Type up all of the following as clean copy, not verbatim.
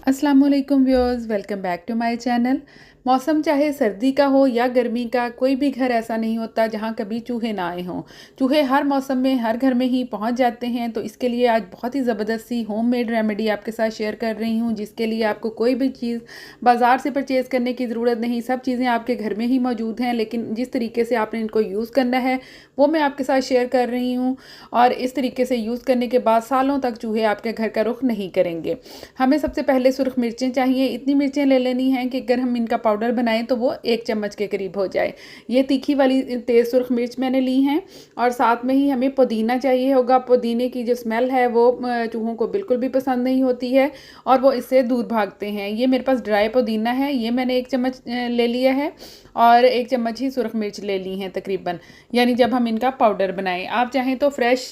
अस्सलाम वालेकुम viewers, welcome back to my channel. मौसम चाहे सर्दी का हो या गर्मी का, कोई भी घर ऐसा नहीं होता जहां कभी चूहे ना आए हों। चूहे हर मौसम में हर घर में ही पहुंच जाते हैं। तो इसके लिए आज बहुत ही ज़बरदस्त सी होममेड रेमेडी आपके साथ शेयर कर रही हूं, जिसके लिए आपको कोई भी चीज़ बाज़ार से परचेज़ करने की ज़रूरत नहीं। सब चीज़ें आपके घर में ही मौजूद हैं, लेकिन जिस तरीके से आपने इनको यूज़ करना है वो मैं आपके साथ शेयर कर रही हूँ। और इस तरीके से यूज़ करने के बाद सालों तक चूहे आपके घर का रुख नहीं करेंगे। हमें सबसे पहले सुरख मिर्चें चाहिए। इतनी मिर्चें ले लेनी हैं कि अगर हम इनका पाउडर बनाएं तो वो 1 चम्मच के करीब हो जाए। ये तीखी वाली तेज़ सुरख मिर्च मैंने ली हैं। और साथ में ही हमें पुदीना चाहिए होगा। पुदीने की जो स्मेल है वो चूहों को बिल्कुल भी पसंद नहीं होती है और वो इससे दूर भागते हैं। ये मेरे पास ड्राई पुदीना है, ये मैंने 1 चम्मच ले लिया है और 1 चम्मच ही सुरख मिर्च ले ली हैं तकरीबन, यानी जब हम इनका पाउडर बनाएं। आप चाहें तो फ्रेश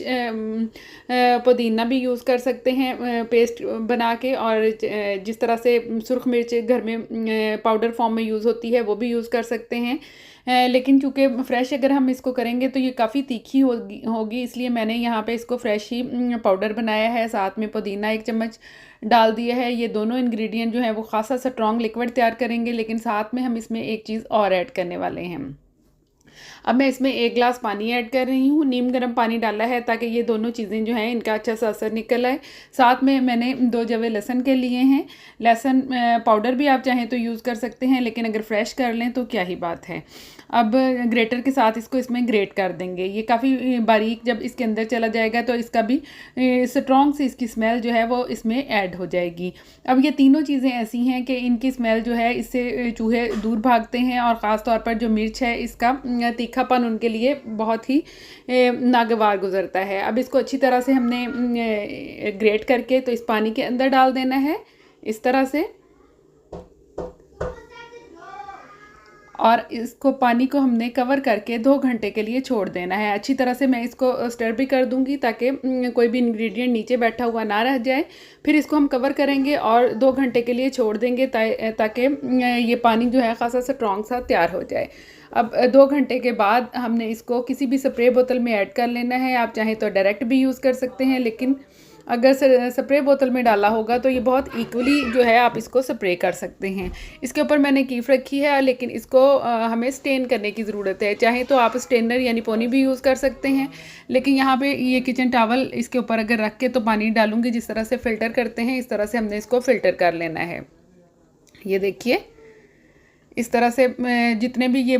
पुदीना भी यूज़ कर सकते हैं पेस्ट बना के, और जिस तरह से सुरख मिर्च घर में पाउडर फॉर्म में यूज़ होती है वो भी यूज़ कर सकते हैं। लेकिन चूँकि फ्रेश अगर हम इसको करेंगे तो ये काफ़ी तीखी होगी, इसलिए मैंने यहाँ पे इसको फ्रेश ही पाउडर बनाया है। साथ में पुदीना 1 चम्मच डाल दिया है। ये दोनों इंग्रेडिएंट जो है वो खासा स्ट्रॉन्ग लिक्विड तैयार करेंगे, लेकिन साथ में हम इसमें एक चीज़ और ऐड करने वाले हैं। अब मैं इसमें 1 ग्लास पानी ऐड कर रही हूँ। नीम गर्म पानी डाला है ताकि ये दोनों चीज़ें जो हैं इनका अच्छा सा असर निकल आए। साथ में मैंने 2 जवे लहसुन के लिए हैं। लहसुन पाउडर भी आप चाहें तो यूज़ कर सकते हैं, लेकिन अगर फ्रेश कर लें तो क्या ही बात है। अब ग्रेटर के साथ इसको इसमें ग्रेट कर देंगे। ये काफ़ी बारीक जब इसके अंदर चला जाएगा तो इसका भी स्ट्रॉन्ग सी इसकी स्मेल जो है वो इसमें ऐड हो जाएगी। अब ये तीनों चीज़ें ऐसी हैं कि इनकी स्मेल जो है इससे चूहे दूर भागते हैं, और ख़ास तौर पर जो मिर्च है इसका तीखापन उनके लिए बहुत ही नागवार गुजरता है। अब इसको अच्छी तरह से हमने ग्रेट करके तो इस पानी के अंदर डाल देना है इस तरह से, और इसको पानी को हमने कवर करके 2 घंटे के लिए छोड़ देना है। अच्छी तरह से मैं इसको स्टर भी कर दूंगी ताकि कोई भी इंग्रेडिएंट नीचे बैठा हुआ ना रह जाए। फिर इसको हम कवर करेंगे और 2 घंटे के लिए छोड़ देंगे ताकि ये पानी जो है खासा स्ट्रॉन्ग सा तैयार हो जाए। अब 2 घंटे के बाद हमने इसको किसी भी स्प्रे बोतल में ऐड कर लेना है। आप चाहें तो डायरेक्ट भी यूज़ कर सकते हैं, लेकिन अगर स्प्रे बोतल में डाला होगा तो ये बहुत इक्वली जो है आप इसको स्प्रे कर सकते हैं। इसके ऊपर मैंने कीफ रखी है, लेकिन इसको हमें स्टेन करने की ज़रूरत है। चाहे तो आप स्टेनर यानी पोनी भी यूज़ कर सकते हैं, लेकिन यहाँ पे ये किचन टॉवल इसके ऊपर अगर रख के तो पानी डालूंगी, जिस तरह से फ़िल्टर करते हैं इस तरह से हमने इसको फ़िल्टर कर लेना है। ये देखिए इस तरह से जितने भी ये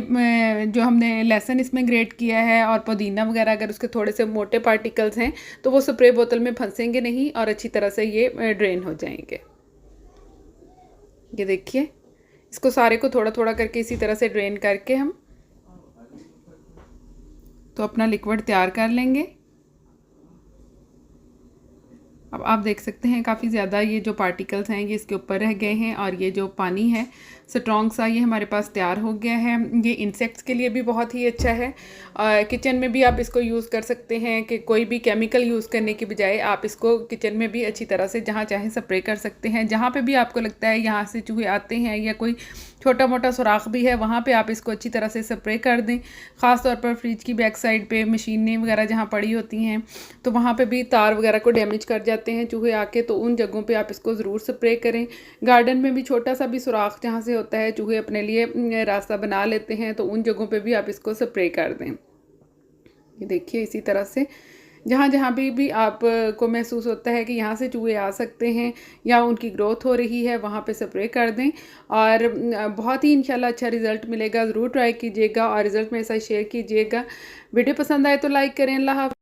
जो हमने लहसुन इसमें ग्रेट किया है और पुदीना वगैरह, अगर उसके थोड़े से मोटे पार्टिकल्स हैं तो वो स्प्रे बोतल में फंसेंगे नहीं और अच्छी तरह से ये ड्रेन हो जाएंगे। ये देखिए इसको सारे को थोड़ा थोड़ा करके इसी तरह से ड्रेन करके हम तो अपना लिक्विड तैयार कर लेंगे। अब आप देख सकते हैं काफ़ी ज़्यादा ये जो पार्टिकल्स हैं ये इसके ऊपर रह गए हैं, और ये जो पानी है स्ट्रॉन्ग सा ये हमारे पास तैयार हो गया है। ये इंसेक्ट्स के लिए भी बहुत ही अच्छा है। किचन में भी आप इसको यूज़ कर सकते हैं कि कोई भी केमिकल यूज़ करने की बजाय आप इसको किचन में भी अच्छी तरह से जहाँ चाहें स्प्रे कर सकते हैं। जहाँ पे भी आपको लगता है यहाँ से चूहे आते हैं या कोई छोटा मोटा सुराख भी है, वहाँ पे आप इसको अच्छी तरह से स्प्रे कर दें। ख़ास तौर पर फ्रिज की बैक साइड पे मशीनें वगैरह जहाँ पड़ी होती हैं तो वहाँ पे भी तार वगैरह को डैमेज कर जाते हैं चूहे आके, तो उन जगहों पे आप इसको ज़रूर स्प्रे करें। गार्डन में भी छोटा सा भी सुराख जहाँ से होता है चूहे अपने लिए रास्ता बना लेते हैं, तो उन जगहों पे भी आप इसको स्प्रे कर दें। ये देखिए इसी तरह से जहाँ जहाँ भी आपको महसूस होता है कि यहाँ से चूहे आ सकते हैं या उनकी ग्रोथ हो रही है वहाँ पे स्प्रे कर दें, और बहुत ही इंशाल्लाह अच्छा रिज़ल्ट मिलेगा। ज़रूर ट्राई कीजिएगा और रिज़ल्ट मेरे साथ शेयर कीजिएगा। वीडियो पसंद आए तो लाइक करें। अल्लाह हाफ़िज़।